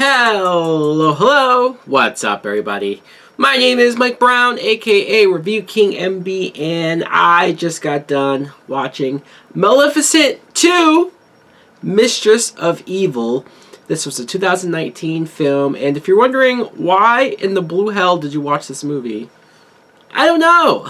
Hello, hello! What's up, everybody? My name is Mike Brown, aka Review King MB, and I just got done watching Maleficent 2, Mistress of Evil. This was a 2019 film, and if you're wondering why in the blue hell did you watch this movie, I don't know.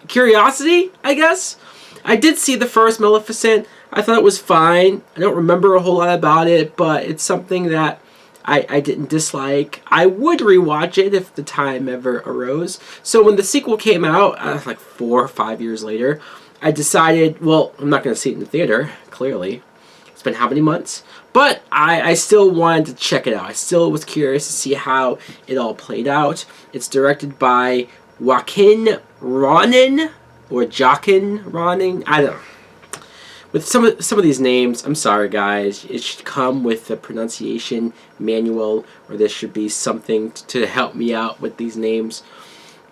Curiosity, I guess? I did see the first Maleficent. I thought it was fine. I don't remember a whole lot about it, but it's something that I didn't dislike. I would rewatch it if the time ever arose. So when the sequel came out, like 4 or 5 years later, I decided, well, I'm not going to see it in the theater, clearly. It's been how many months? But I still wanted to check it out. I still was curious to see how it all played out. It's directed by Joaquin Ronin, or Joaquin Ronin, I don't know. With some of these names, I'm sorry guys, it should come with a pronunciation manual, or there should be something to help me out with these names.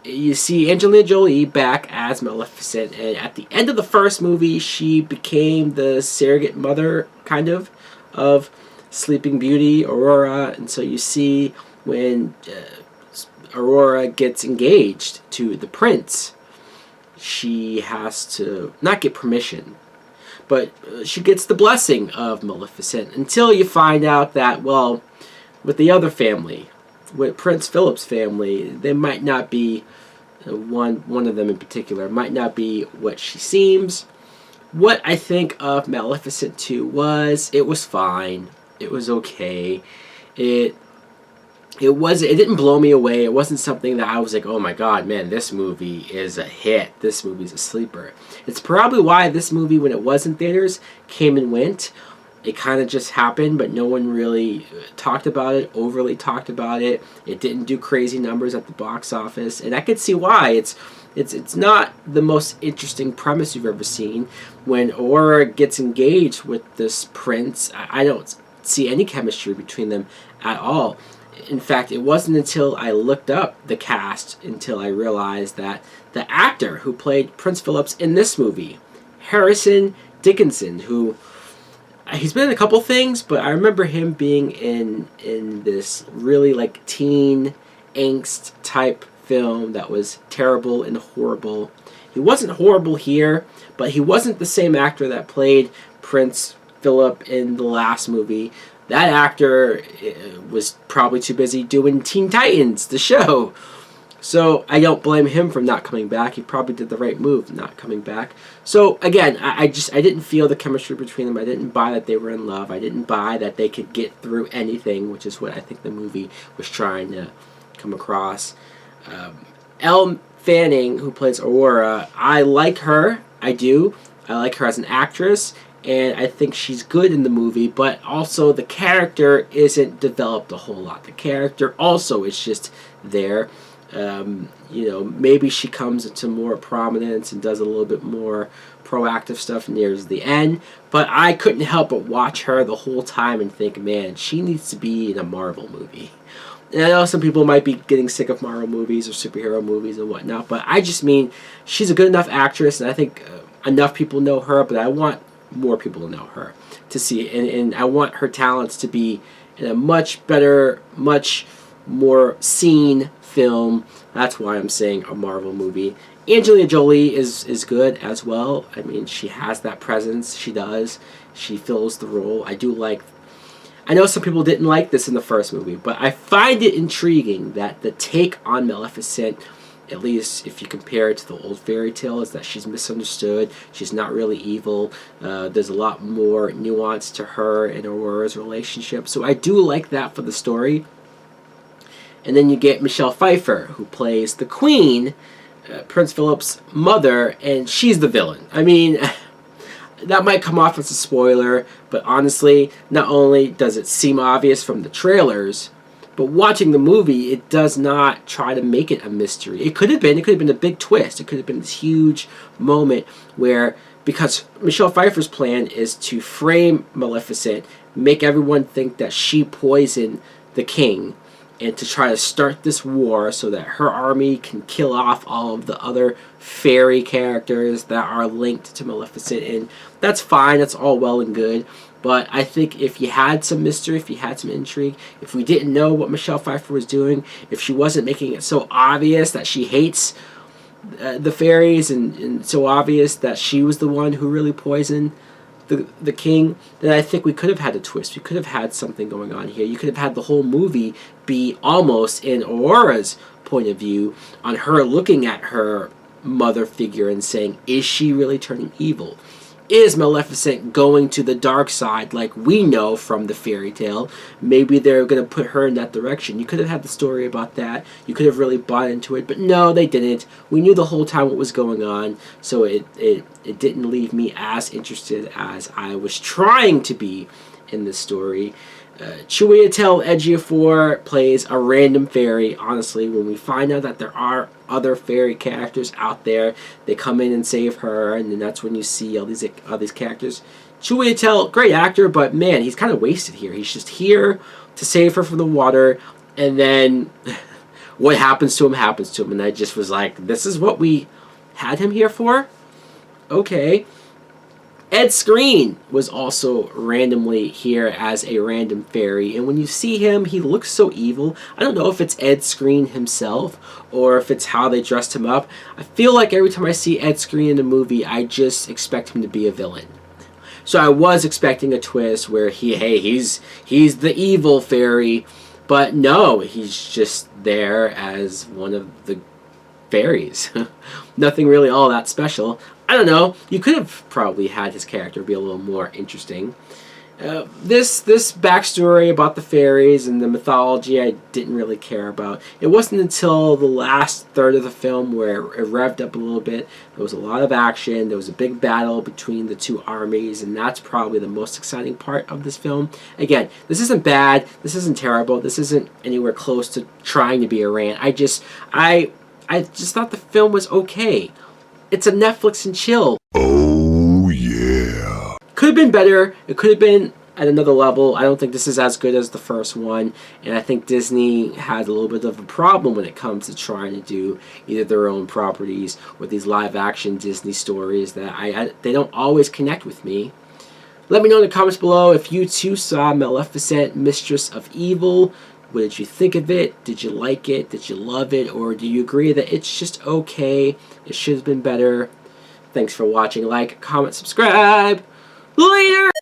You see Angelina Jolie back as Maleficent, and at the end of the first movie, she became the surrogate mother, kind of Sleeping Beauty, Aurora, and so you see when Aurora gets engaged to the prince, she has to not get permission, but she gets the blessing of Maleficent until you find out that, well, with the other family, with Prince Philip's family, they might not be, one of them in particular, might not be what she seems. What I think of Maleficent 2 was, it was fine. It was okay. It didn't blow me away. It wasn't something that I was like, oh my god, man, this movie is a hit. This movie's a sleeper. It's probably why this movie, when it was in theaters, came and went. It kind of just happened, but no one really talked about it, overly talked about it. It didn't do crazy numbers at the box office, and I could see why. It's not the most interesting premise you've ever seen. When Aurora gets engaged with this prince, I don't see any chemistry between them at all. In fact, it wasn't until I looked up the cast until I realized that the actor who played Prince Philip in this movie, Harrison Dickinson, who he's been in a couple things, but I remember him being in this really like teen angst type film that was terrible and horrible. He wasn't horrible here, but he wasn't the same actor that played Prince Philip in the last movie. That actor was probably too busy doing Teen Titans, the show. So I don't blame him for not coming back. He probably did the right move, not coming back. So again, I didn't feel the chemistry between them. I didn't buy that they were in love. I didn't buy that they could get through anything, which is what I think the movie was trying to come across. Elle Fanning, who plays Aurora, I like her. I do. I like her as an actress, and I think she's good in the movie, but also the character isn't developed a whole lot. The character also is just there. Maybe she comes into more prominence and does a little bit more proactive stuff near the end, but I couldn't help but watch her the whole time and think, man, she needs to be in a Marvel movie. And I know some people might be getting sick of Marvel movies or superhero movies and whatnot, but I just mean she's a good enough actress, and I think enough people know her, but I want more people to know her, to see it, and I want her talents to be in a much better, much more seen film. That's why I'm saying a Marvel movie. Angelina Jolie is good as well. I mean, she has that presence. She does. She fills the role. I know some people didn't like this in the first movie, but I find it intriguing that the take on Maleficent, at least if you compare it to the old fairy tale, is that she's misunderstood. She's not really evil. There's a lot more nuance to her and Aurora's relationship. So I do like that for the story. And then you get Michelle Pfeiffer, who plays the Queen, Prince Philip's mother, and she's the villain. I mean, that might come off as a spoiler, but honestly, not only does it seem obvious from the trailers, but watching the movie, it does not try to make it a mystery. It could have been a big twist. It could have been this huge moment where, because Michelle Pfeiffer's plan is to frame Maleficent, make everyone think that she poisoned the king, and to try to start this war so that her army can kill off all of the other fairy characters that are linked to Maleficent. And that's fine, that's all well and good, But I think if you had some mystery, if you had some intrigue, if we didn't know what Michelle Pfeiffer was doing, if she wasn't making it so obvious that she hates the fairies, and so obvious that she was the one who really poisoned the king, then I think we could have had a twist. We could have had something going on here. You could have had the whole movie be almost in Aurora's point of view, on her looking at her mother figure and saying, is she really turning evil? Is Maleficent going to the dark side like we know from the fairy tale? Maybe they're going to put her in that direction. You could have had the story about that. You could have really bought into it, but no, they didn't. We knew the whole time what was going on, so it didn't leave me as interested as I was trying to be in this story. Chiwetel Ejiofor plays a random fairy. Honestly, when we find out that there are other fairy characters out there, they come in and save her, and then that's when you see all these characters. Chiwetel, great actor, but man, he's kind of wasted here. He's just here to save her from the water, and then what happens to him happens to him. And I just was like, this is what we had him here for? Okay. Ed Skrein was also randomly here as a random fairy, and when you see him, he looks so evil. I don't know if it's Ed Skrein himself or if it's how they dressed him up. I feel like every time I see Ed Skrein in a movie, I just expect him to be a villain. So I was expecting a twist where he's the evil fairy, but no, he's just there as one of the fairies. Nothing really all that special. I don't know. You could have probably had his character be a little more interesting. This backstory about the fairies and the mythology I didn't really care about. It wasn't until the last third of the film where it revved up a little bit. There was a lot of action. There was a big battle between the two armies, and that's probably the most exciting part of this film. Again, this isn't bad. This isn't terrible. This isn't anywhere close to trying to be a rant. I just thought the film was okay. It's a Netflix and chill. Oh, yeah. Could have been better. It could have been at another level. I don't think this is as good as the first one. And I think Disney had a little bit of a problem when it comes to trying to do either their own properties or these live-action Disney stories that they don't always connect with me. Let me know in the comments below if you too saw Maleficent, Mistress of Evil. What did you think of it? Did you like it? Did you love it? Or do you agree that it's just okay? It should have been better. Thanks for watching. Like, comment, subscribe. Later!